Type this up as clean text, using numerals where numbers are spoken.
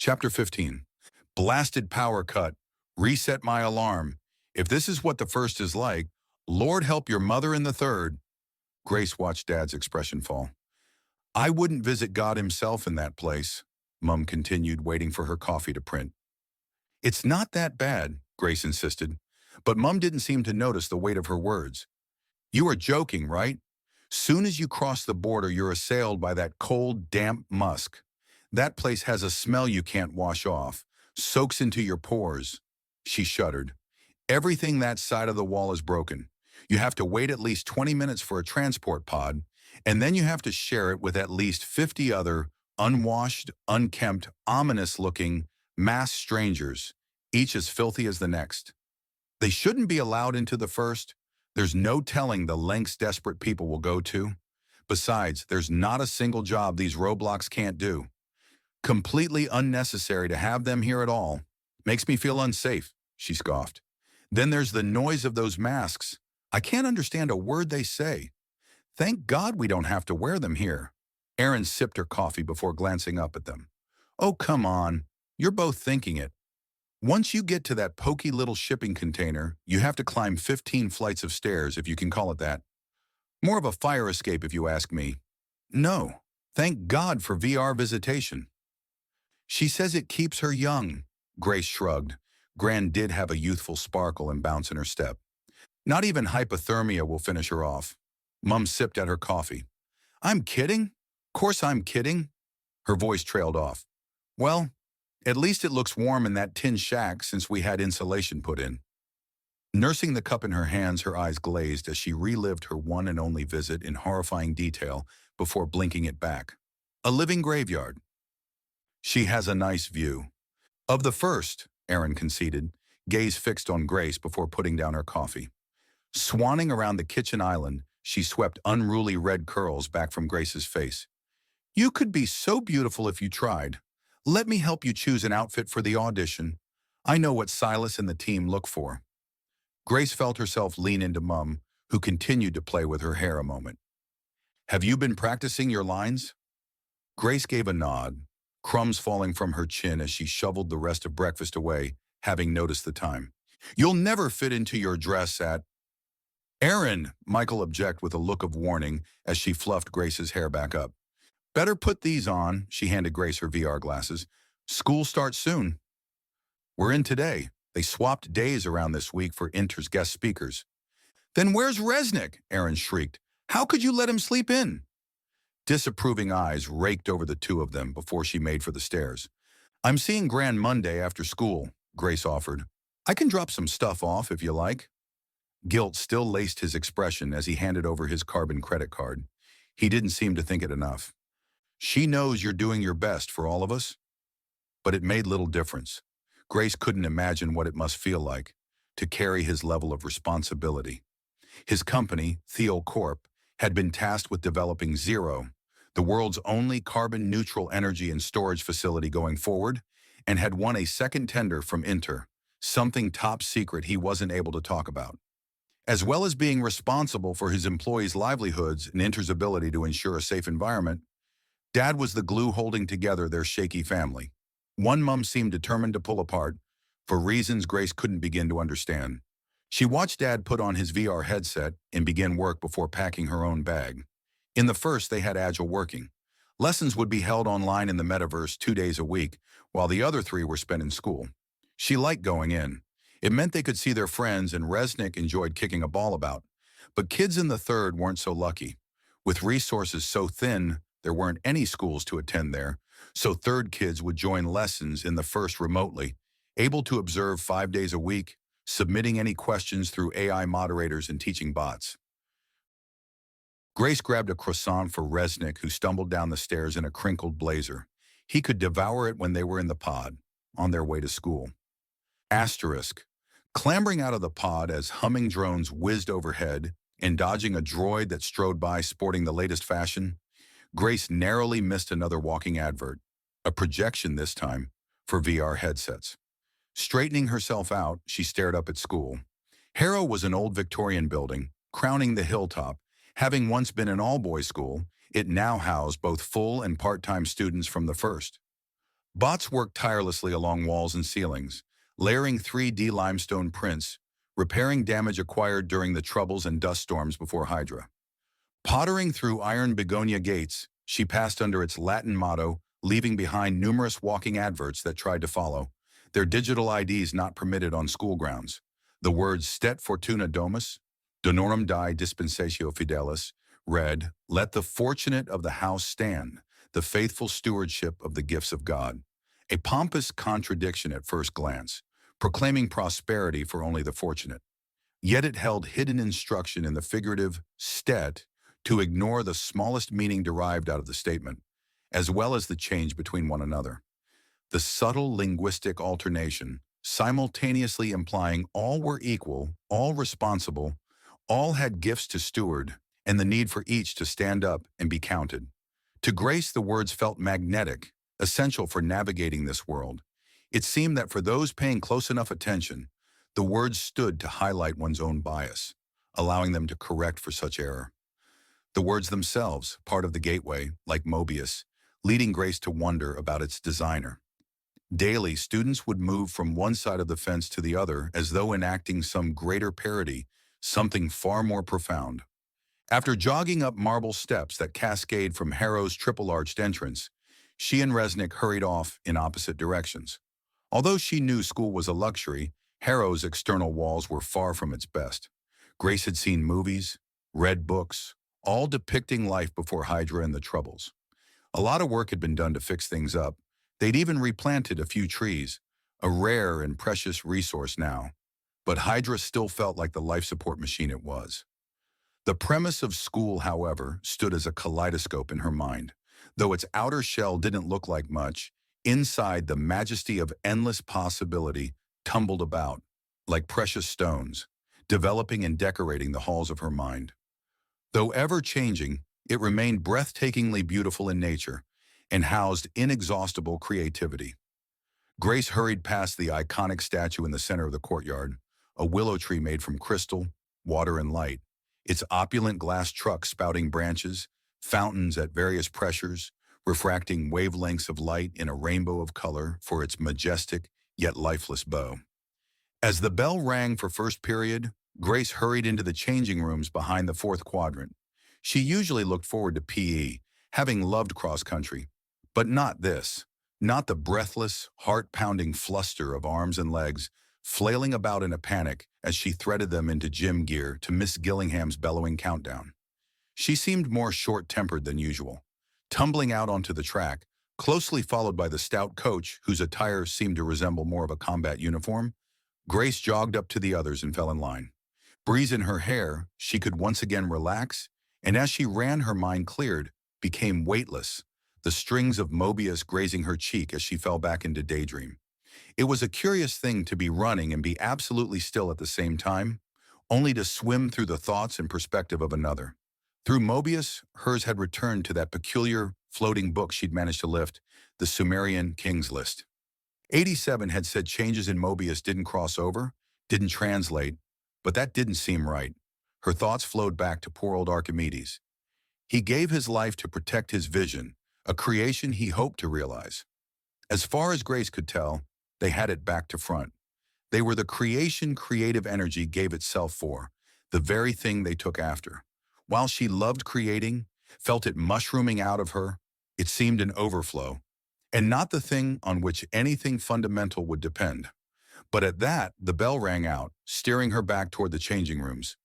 Chapter 15. Blasted power cut. Reset my alarm. If this is what the first is like, Lord help your mother in the third. Grace watched Dad's expression fall. I wouldn't visit God himself in that place, Mum continued, waiting for her coffee to print. It's not that bad, Grace insisted, but Mum didn't seem to notice the weight of her words. You are joking, right? Soon as you cross the border, you're assailed by that cold, damp musk. That place has a smell you can't wash off, soaks into your pores. She shuddered. Everything that side of the wall is broken. You have to wait at least 20 minutes for a transport pod, and then you have to share it with at least 50 other unwashed, unkempt, ominous-looking, masked strangers, each as filthy as the next. They shouldn't be allowed into the first. There's no telling the lengths desperate people will go to. Besides, there's not a single job these roadblocks can't do. Completely unnecessary to have them here at all. Makes me feel unsafe, she scoffed. Then there's the noise of those masks. I can't understand a word they say. Thank God we don't have to wear them here. Erin sipped her coffee before glancing up at them. Oh, come on. You're both thinking it. Once you get to that poky little shipping container, you have to climb 15 flights of stairs, if you can call it that. More of a fire escape, if you ask me. No, thank God for VR visitation. She says it keeps her young. Grace shrugged. Gran did have a youthful sparkle and bounce in her step. Not even hypothermia will finish her off. Mum sipped at her coffee. I'm kidding? Course I'm kidding. Her voice trailed off. Well, at least it looks warm in that tin shack since we had insulation put in. Nursing the cup in her hands, her eyes glazed as she relived her one and only visit in horrifying detail before blinking it back. A living graveyard. She has a nice view. Of the first, Erin conceded, gaze fixed on Grace before putting down her coffee. Swanning around the kitchen island, she swept unruly red curls back from Grace's face. You could be so beautiful if you tried. Let me help you choose an outfit for the audition. I know what Silas and the team look for. Grace felt herself lean into Mum, who continued to play with her hair a moment. Have you been practicing your lines? Grace gave a nod, crumbs falling from her chin as she shoveled the rest of breakfast away, having noticed the time. You'll never fit into your dress at... Erin, Michael objected with a look of warning as she fluffed Grace's hair back up. Better put these on, she handed Grace her VR glasses. School starts soon. We're in today. They swapped days around this week for Inter's guest speakers. Then where's Resnick? Erin shrieked. How could you let him sleep in? Disapproving eyes raked over the two of them before she made for the stairs. I'm seeing Gran Monday after school, Grace offered. I can drop some stuff off if you like. Guilt still laced his expression as he handed over his carbon credit card. He didn't seem to think it enough. She knows you're doing your best for all of us. But it made little difference. Grace couldn't imagine what it must feel like to carry his level of responsibility. His company, Theo Corp, had been tasked with developing Zero, the world's only carbon-neutral energy and storage facility going forward, and had won a second tender from Inter, something top secret he wasn't able to talk about. As well as being responsible for his employees' livelihoods and Inter's ability to ensure a safe environment, Dad was the glue holding together their shaky family. One mum seemed determined to pull apart, for reasons Grace couldn't begin to understand. She watched Dad put on his VR headset and begin work before packing her own bag. In the first, they had agile working. Lessons would be held online in the metaverse 2 days a week, while the other 3 were spent in school. She liked going in. It meant they could see their friends, and Resnick enjoyed kicking a ball about. But kids in the third weren't so lucky. With resources so thin, there weren't any schools to attend there, so third kids would join lessons in the first remotely, able to observe 5 days a week, submitting any questions through AI moderators and teaching bots. Grace grabbed a croissant for Resnick, who stumbled down the stairs in a crinkled blazer. He could devour it when they were in the pod, on their way to school. Asterisk. Clambering out of the pod as humming drones whizzed overhead and dodging a droid that strode by sporting the latest fashion, Grace narrowly missed another walking advert, a projection this time, for VR headsets. Straightening herself out, she stared up at school. Harrow was an old Victorian building, crowning the hilltop. Having once been an all-boys school, it now housed both full and part-time students from the first. Bots worked tirelessly along walls and ceilings, layering 3D limestone prints, repairing damage acquired during the troubles and dust storms before Hydra. Pottering through iron begonia gates, she passed under its Latin motto, leaving behind numerous walking adverts that tried to follow, their digital IDs not permitted on school grounds. The words Stet Fortuna Domus, Donorum Die Dispensatio Fidelis, read, "Let the fortunate of the house stand, the faithful stewardship of the gifts of God." A pompous contradiction at first glance, proclaiming prosperity for only the fortunate. Yet it held hidden instruction in the figurative "stet" to ignore the smallest meaning derived out of the statement, as well as the change between one another. The subtle linguistic alternation, simultaneously implying all were equal, all responsible, all had gifts to steward, and the need for each to stand up and be counted. To Grace, the words felt magnetic, essential for navigating this world. It seemed that for those paying close enough attention, the words stood to highlight one's own bias, allowing them to correct for such error. The words themselves, part of the gateway, like Mobius, leading Grace to wonder about its designer. Daily, students would move from one side of the fence to the other as though enacting some greater parody, something far more profound. After jogging up marble steps that cascade from Harrow's triple-arched entrance, she and Resnick hurried off in opposite directions. Although she knew school was a luxury, Harrow's external walls were far from its best. Grace had seen movies, read books, all depicting life before Hydra and the Troubles. A lot of work had been done to fix things up. They'd even replanted a few trees, a rare and precious resource now. But Hydra still felt like the life support machine it was. The premise of school, however, stood as a kaleidoscope in her mind. Though its outer shell didn't look like much, inside the majesty of endless possibility tumbled about, like precious stones, developing and decorating the halls of her mind. Though ever-changing, it remained breathtakingly beautiful in nature and housed inexhaustible creativity. Grace hurried past the iconic statue in the center of the courtyard, a willow tree made from crystal, water, and light, its opulent glass truck spouting branches, fountains at various pressures, refracting wavelengths of light in a rainbow of color for its majestic yet lifeless bow. As the bell rang for first period, Grace hurried into the changing rooms behind the fourth quadrant. She usually looked forward to PE, having loved cross-country. But not this. Not the breathless, heart-pounding fluster of arms and legs flailing about in a panic as she threaded them into gym gear to Miss Gillingham's bellowing countdown. She seemed more short-tempered than usual, tumbling out onto the track, closely followed by the stout coach whose attire seemed to resemble more of a combat uniform. Grace jogged up to the others and fell in line. Breeze in her hair, she could once again relax, and as she ran, her mind cleared, became weightless, the strings of Mobius grazing her cheek as she fell back into daydream. It was a curious thing to be running and be absolutely still at the same time, only to swim through the thoughts and perspective of another. Through Mobius, hers had returned to that peculiar, floating book she'd managed to lift, the Sumerian King's List. 87 had said changes in Mobius didn't cross over, didn't translate, but that didn't seem right. Her thoughts flowed back to poor old Archimedes. He gave his life to protect his vision, a creation he hoped to realize. As far as Grace could tell, they had it back to front. They were the creation creative energy gave itself for, the very thing they took after. While she loved creating, felt it mushrooming out of her, it seemed an overflow, and not the thing on which anything fundamental would depend. But at that, the bell rang out, steering her back toward the changing rooms.